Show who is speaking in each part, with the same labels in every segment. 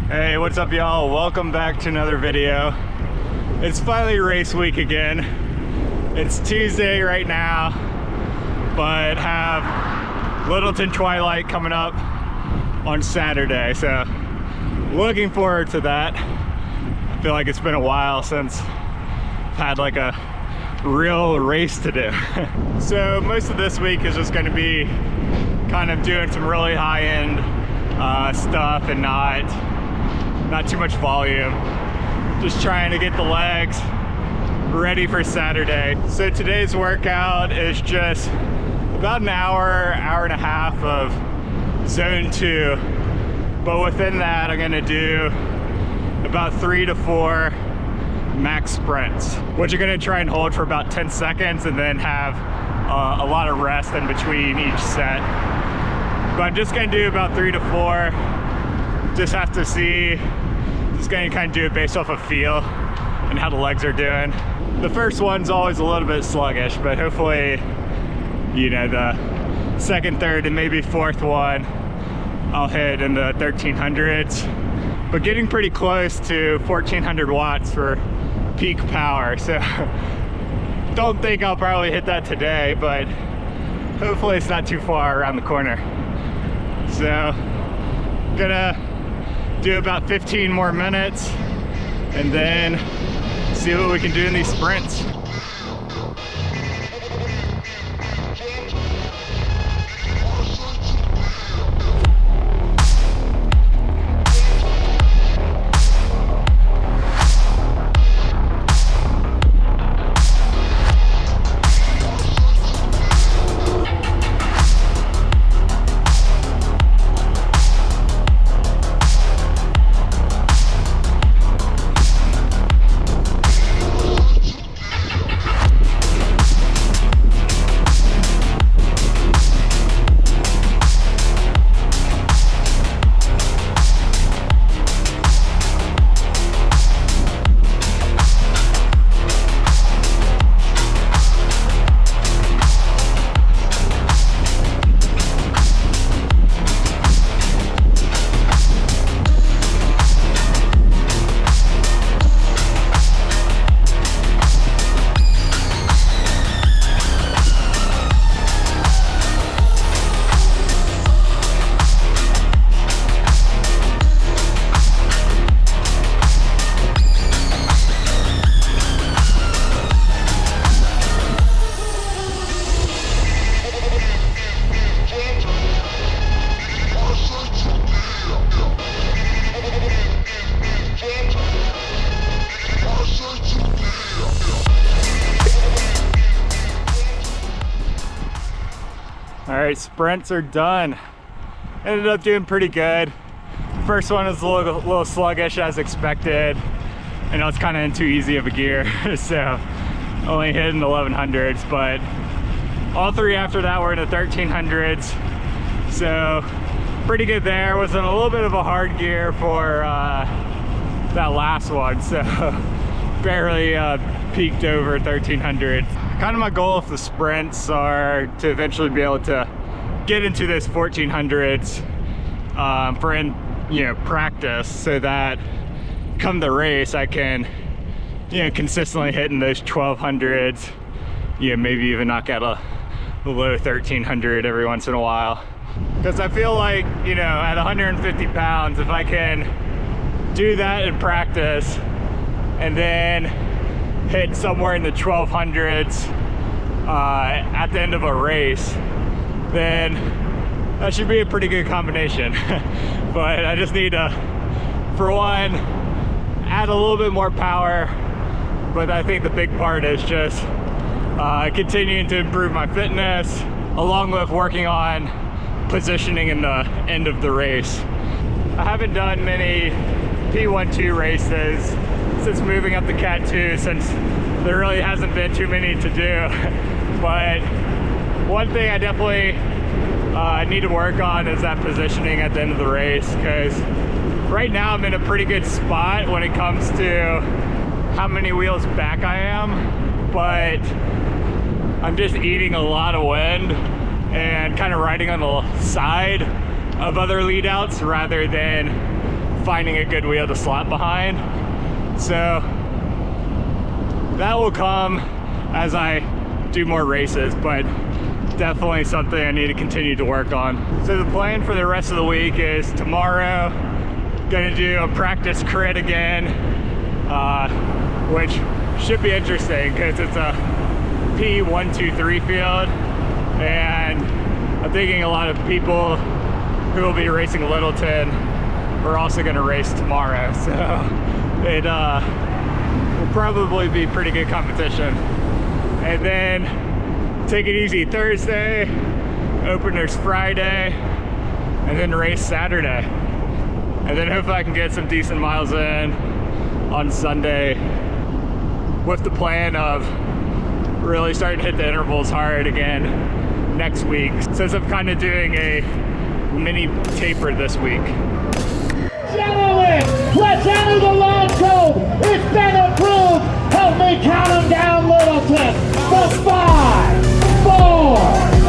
Speaker 1: Hey, what's up y'all? Welcome back to another video. It's finally race week again. It's Tuesday right now, but have Littleton Twilight coming up on Saturday, so looking forward to that. I feel like it's been a while since I've had like a real race to do. So most of this week is just going to be kind of doing some really high-end stuff and not too much volume. Just trying to get the legs ready for Saturday. So today's workout is just about an hour and a half of zone 2. But within that, I'm gonna do about 3 to 4 max sprints, which you're gonna try and hold for about 10 seconds and then have a lot of rest in between each set. But I'm just gonna do about 3 to 4. Just have to see, just gonna kind of do it based off of feel and how the legs are doing. The first one's always a little bit sluggish, but hopefully, you know, the second, third, and maybe fourth one, I'll hit in the 1300s. But getting pretty close to 1400 watts for peak power. So don't think I'll probably hit that today, but hopefully it's not too far around the corner. So gonna do about 15 more minutes and then see what we can do in these sprints. All right, sprints are done. Ended up doing pretty good. First one was a little sluggish as expected. I know it's kind of in too easy of a gear, so only hitting 1100s, but all three after that were in the 1300s. So pretty good there. Was in a little bit of a hard gear for that last one, so barely peaked over 1300. Kind of my goal with the sprints are to eventually be able to get into this 1400s for practice, so that come the race I can consistently hit in those 1200s, maybe even knock out a low 1300 every once in a while. Because I feel like at 150 pounds, if I can do that in practice and then hit somewhere in the 1200s at the end of a race, then that should be a pretty good combination. But I just need to, for one, add a little bit more power, but I think the big part is just continuing to improve my fitness, along with working on positioning in the end of the race. I haven't done many P12 races since moving up the Cat 2, since there really hasn't been too many to do. But one thing I definitely need to work on is that positioning at the end of the race, because right now I'm in a pretty good spot when it comes to how many wheels back I am, but I'm just eating a lot of wind and kind of riding on the side of other lead outs rather than finding a good wheel to slap behind. So that will come as I do more races, but definitely something I need to continue to work on. So the plan for the rest of the week is tomorrow, gonna do a practice crit again, which should be interesting because it's a P123 field, and I'm thinking a lot of people who will be racing Littleton are also gonna race tomorrow. So it will probably be pretty good competition. And then take it easy Thursday, openers Friday, and then race Saturday. And then hopefully I can get some decent miles in on Sunday with the plan of really starting to hit the intervals hard again next week, since I'm kind of doing a mini taper this week.
Speaker 2: Gentlemen, let's enter the launch code. It's been approved. Help me count them down, Littleton. The 5, 4,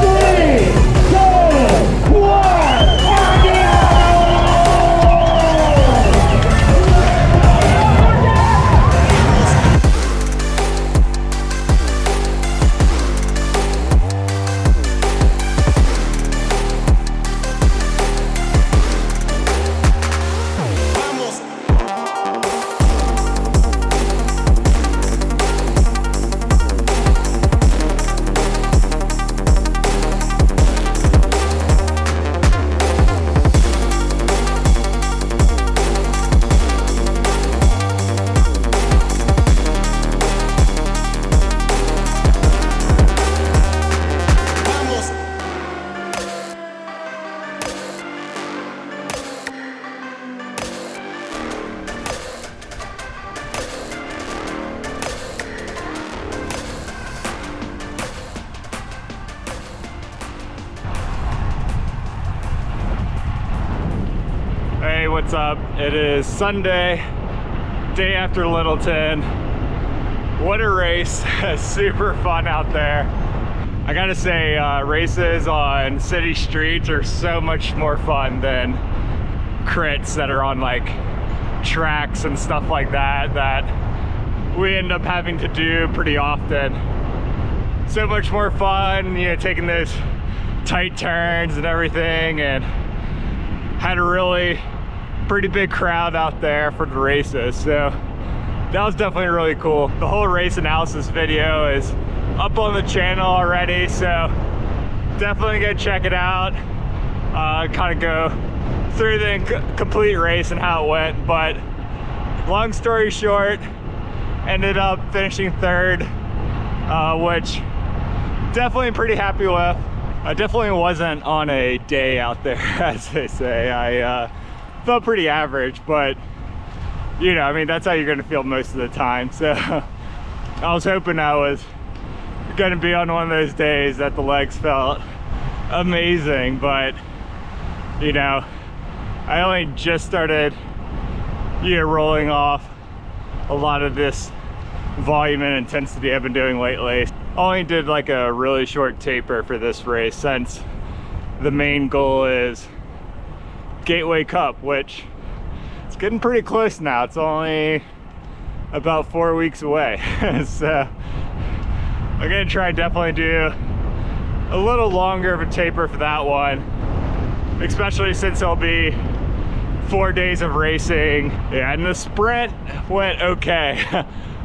Speaker 2: 3, 2, 1.
Speaker 1: Hey, what's up? It is Sunday, day after Littleton. What a race. Super fun out there. I gotta say, races on city streets are so much more fun than crits that are on like tracks and stuff like that we end up having to do pretty often. So much more fun, you know, taking those tight turns and everything, and had a really pretty big crowd out there for the races, so that was definitely really cool. The whole race analysis video is up on the channel already, so definitely go check it out. Kind of go through the complete race and how it went, but long story short, ended up finishing third, which definitely pretty happy with. I definitely wasn't on a day out there, as they say. I felt pretty average, but you know, I mean, that's how you're gonna feel most of the time. So I was hoping I was gonna be on one of those days that the legs felt amazing, but you know, I only just started, you know, rolling off a lot of this volume and intensity I've been doing lately. Only did like a really short taper for this race, since the main goal is Gateway Cup, which it's getting pretty close now. It's only about 4 weeks away. So I'm gonna try and definitely do a little longer of a taper for that one, especially since it'll be 4 days of racing. Yeah, and the sprint went okay.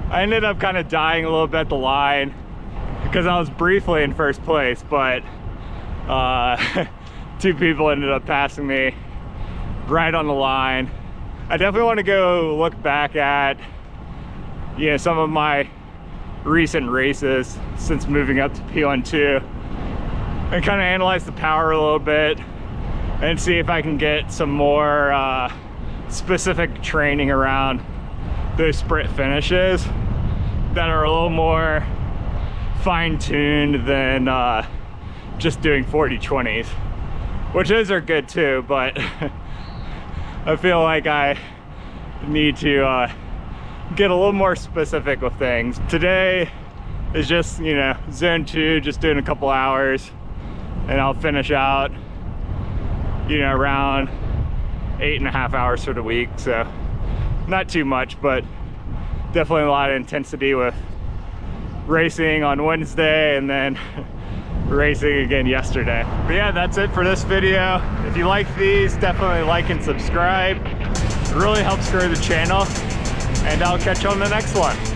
Speaker 1: I ended up kind of dying a little bit at the line because I was briefly in first place, but 2 people ended up passing me right on the line. I definitely want to go look back at, you know, some of my recent races since moving up to P12 and kind of analyze the power a little bit and see if I can get some more specific training around those sprint finishes that are a little more fine-tuned than just doing 40-20s, which those are good too, but I feel like I need to get a little more specific with things. Today is just, you know, zone 2, just doing a couple hours, and I'll finish out, you know, around 8.5 hours for the week, so not too much, but definitely a lot of intensity with racing on Wednesday and then racing again yesterday. But yeah, that's it for this video. If you like these, definitely like and subscribe. It really helps grow the channel, and I'll catch you on the next one.